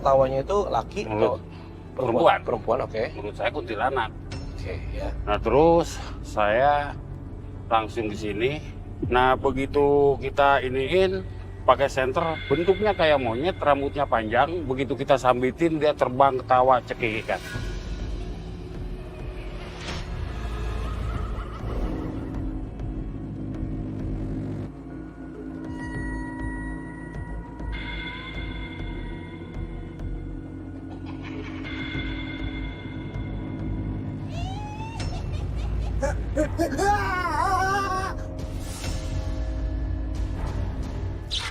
ketawanya itu laki atau perempuan? Perempuan, oke. Menurut saya kuntilanak. Oke, ya. Nah terus saya langsung ke sini. Nah begitu kita iniin pakai senter, bentuknya kayak monyet, rambutnya panjang. Begitu kita sambitin dia terbang ketawa cekikikan.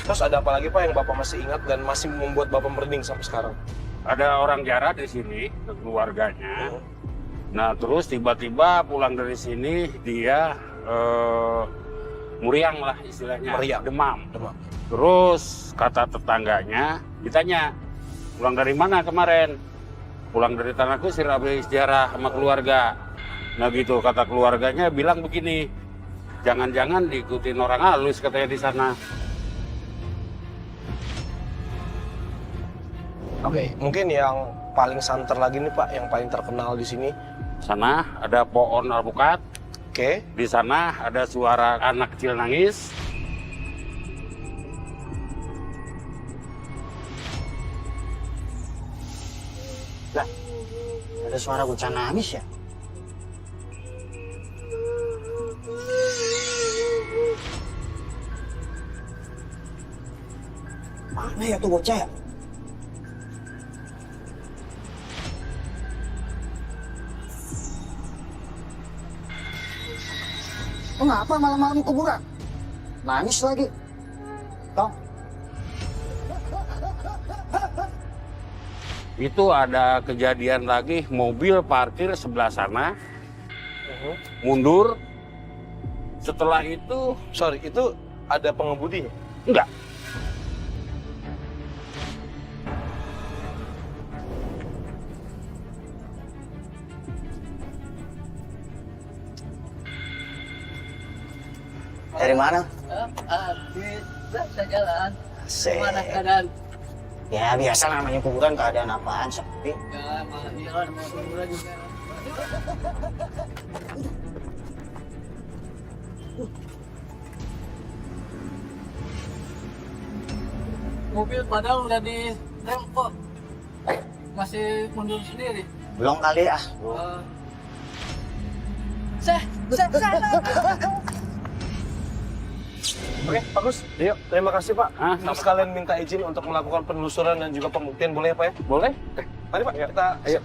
Terus ada apa lagi Pak yang Bapak masih ingat dan masih membuat Bapak merinding sampai sekarang? Ada orang Jawa di sini, keluarganya. Nah terus tiba-tiba pulang dari sini dia muriang lah istilahnya, Meriang. demam. Demam. Terus kata tetangganya, ditanya, pulang dari mana kemarin? Pulang dari Tanah Kusir habis ziarah sama keluarga. Nah gitu, kata keluarganya bilang begini, jangan-jangan diikutin orang halus katanya di sana. Oke, mungkin yang paling santer lagi nih Pak, yang paling terkenal di sini. Sana ada pohon alpukat, Oke. di sana ada suara anak kecil nangis. Lah, ada suara bocah nangis ya? Mana ya tuh bocah ya? Kenapa malam-malam kuburan? Nangis lagi. Tong. Itu ada kejadian lagi, mobil parkir sebelah sana, mundur. Setelah itu, Sorry, itu ada pengemudinya? enggak. Dari mana? Bisa jalan. Asik. Gimana keadaan? Ya biasa namanya kuburan keadaan apaan sepi. Ya, malah jalan mau kuburan juga. Mobil padahal udah di rem kok. Masih mundur sendiri. Belum kali ah. Seh. Oke, bagus. Yuk, terima kasih Pak. Ah, Kita sekalian minta izin untuk melakukan penelusuran dan juga pembuktian, boleh ya Pak ya? boleh? Mari Pak, kita ayo.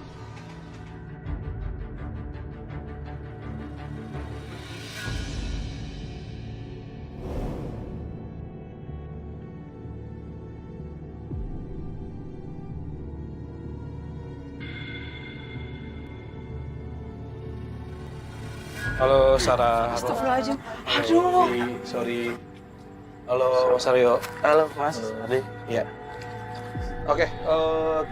Halo Sarah. Astagfirullahaladzim. Aduh. Sorry. Halo Mas Aryo. Halo Mas. Ade. Iya. Oke,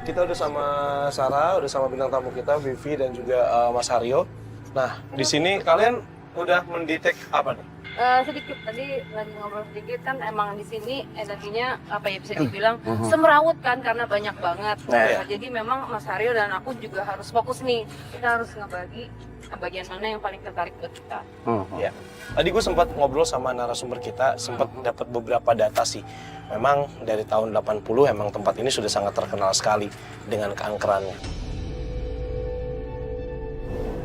kita udah sama Sarah, udah sama bintang tamu kita, Vivi dan juga Mas Aryo. Nah, di sini kalian udah mendetek apa nih? Sedikit tadi lagi ngobrol sedikit kan emang di sini energinya apa ya bisa dibilang semrawut kan karena banyak banget. Nah, Jadi memang Mas Haryo dan aku juga harus fokus nih. Kita harus ngebagi bagian mana yang paling tertarik buat kita. Ya. Tadi gue sempat ngobrol sama narasumber kita, sempat dapat beberapa data sih. Memang dari tahun 80 emang tempat ini sudah sangat terkenal sekali dengan keangkerannya.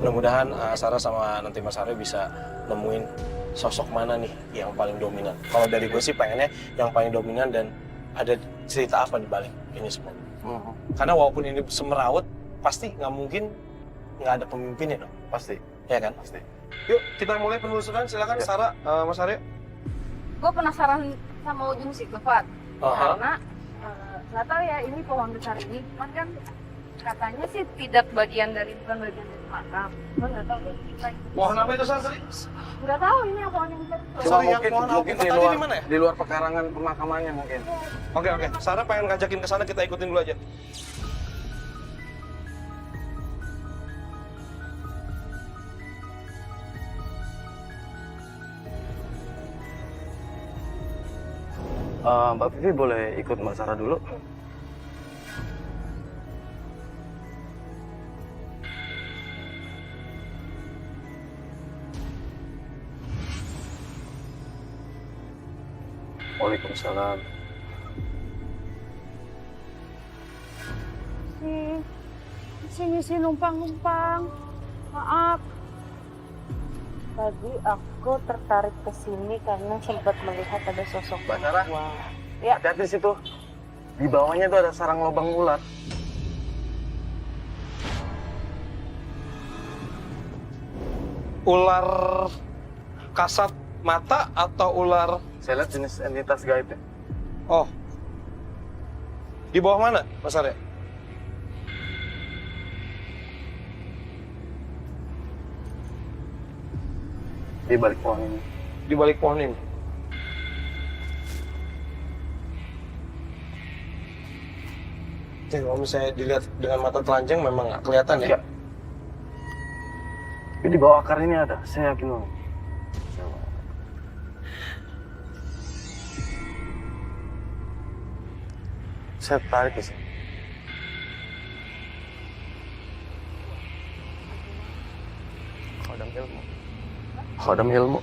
Mudah-mudahan Sarah sama nanti Mas Aryo bisa nemuin sosok mana nih yang paling dominan. Kalau dari gue sih pengennya yang paling dominan dan ada cerita apa di balik ini semua. Karena walaupun ini semeraut, pasti nggak mungkin nggak ada pemimpinnya dong. Pasti, Ya kan? pasti. Yuk kita mulai penelusuran, silakan Sarah, Mas Aryo. Gue penasaran sama ujung situ, Pak. Karena nggak tahu ya ini pohon besar ini, cuman kan katanya sih tidak bagian dari bukan bagian dari makam. Gue nggak tahu. Pohon apa itu Sarah? Nggak tahu ini yang pohon yang besar. Sorry, yang pohon mungkin alpukat di tadi luar, di mana ya? di luar pekarangan pemakamannya mungkin. Oke, Sarah pengen ngajakin ke sana, kita ikutin dulu aja. Mbak Vivi boleh ikut Mbak Sarah dulu? Waalaikumsalam. Sini numpang. Maaf. Tadi aku tertarik ke sini karena sempat melihat ada sosok Mbak Sarah? perempuan. Ya. Hati-hati di situ. Di bawahnya tuh ada sarang lubang ular. Ular kasat mata atau ular? Saya lihat jenis entitas gaib ya. Oh. Di bawah mana, Mas Arya? Di balik pohon ini. Di balik pohon ini. Kalau misalnya dilihat dengan mata telanjang memang nggak kelihatan ya? Enggak. Tapi di bawah akar ini ada, saya yakin banget. Saya tarik ke sini. Khodam ilmu. Khodam ilmu.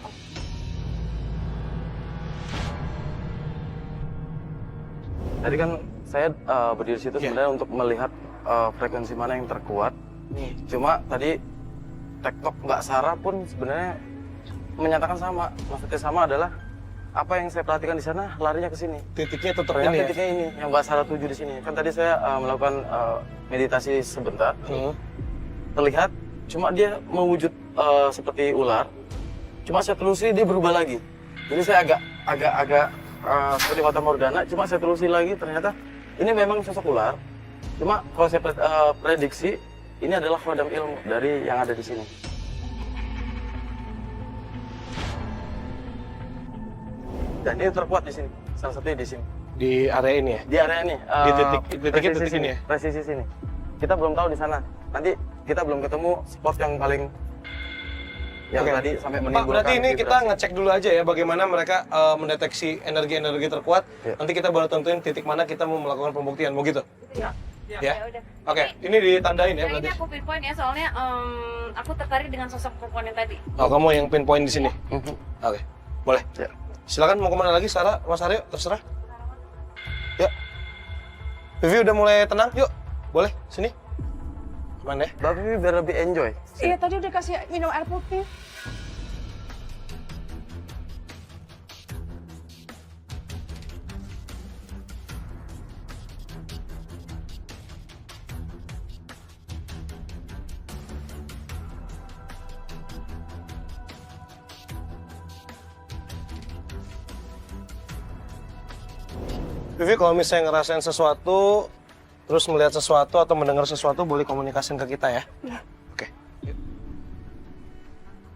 Tadi kan saya berdiri di situ sebenarnya untuk melihat frekuensi mana yang terkuat. Cuma tadi tektok Mbak Sarah pun sebenarnya menyatakan sama. Maksudnya sama adalah apa yang saya perhatikan di sana larinya ke sini. Titiknya itu Yang titiknya ini, yang Mbak Sarah tuju di sini. Kan tadi saya melakukan meditasi sebentar. Terlihat, cuma dia mewujud seperti ular. Cuma saya telusuri dia berubah lagi. Jadi saya agak seperti Fata Morgana. Cuma saya telusuri lagi ternyata ini memang sosok ular. Cuma kalau saya prediksi ini adalah khodam ilmu dari yang ada di sini. Dan ini terkuat di sini. Salah satunya di sini. Di area ini ya? Di area ini. Di titiknya titik ini ya? Presisi sini. Kita belum tahu di sana. Nanti kita belum ketemu spot yang paling yang tadi sampai Pak, menimbulkan. berarti ini kita vibrasi. ngecek dulu aja ya bagaimana mereka mendeteksi energi-energi terkuat. Ya. Nanti kita baru tentuin titik mana kita mau melakukan pembuktian. Mau gitu? Ya. Ya? Udah. Oke, ini ditandain ya Nah, berarti. ini aku pinpoint ya, soalnya aku tertarik dengan sosok perempuan yang tadi. Oh, kamu yang pinpoint di sini? Mhm. Oke, boleh. Ya. Silakan mau kemana lagi, Sarah, Mas Aryo, terserah. Ya. Vivi udah mulai tenang, yuk. Boleh, sini. Mana ya? Mbak Vivi biar lebih enjoy. Iya, tadi udah kasih minum air putih. Vivi, kalau misalnya ngerasain sesuatu, terus melihat sesuatu atau mendengar sesuatu, boleh komunikasiin ke kita ya? Ya. Oke.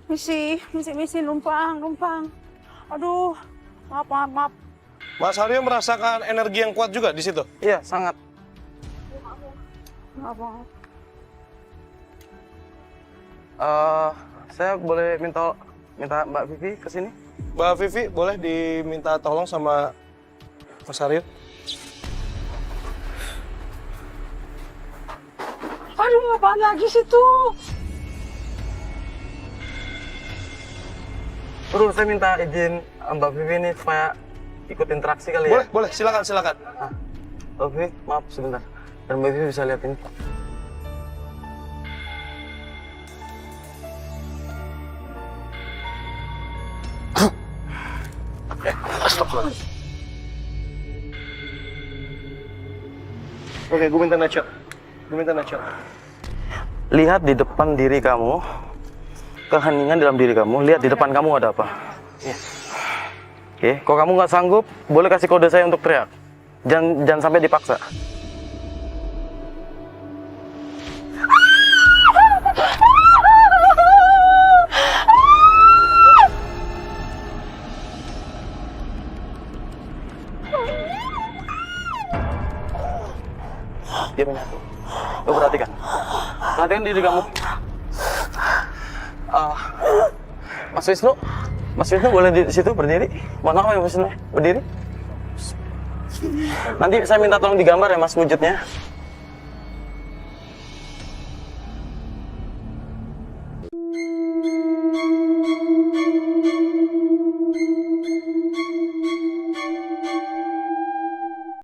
Misi, numpang. Aduh, maaf. Mas Aryo merasakan energi yang kuat juga di situ? Iya, sangat. Maaf. Saya boleh minta Mbak Vivi ke sini? Mbak Vivi, boleh diminta tolong sama Mas Aryo? Aduh, apaan lagi situ? Bro, saya minta izin Mbak Vivi ini supaya ikut interaksi kali ya? Boleh, silakan. Mbak Vivi, maaf sebentar. Dan Mbak Vivi bisa lihat ini. Astagfirullah. Oke, gue minta nacho. Lihat di depan diri kamu, keheningan dalam diri kamu, lihat di depan kamu ada apa. Iya. Oke, kalau kamu nggak sanggup, boleh kasih kode saya untuk teriak. Jangan sampai dipaksa. Dia menyatu. Lo perhatikan diri kamu. Mas Wisnu boleh di situ berdiri. Mohon maaf ya Mas Wisnu, berdiri. Nanti saya minta tolong digambar ya Mas wujudnya.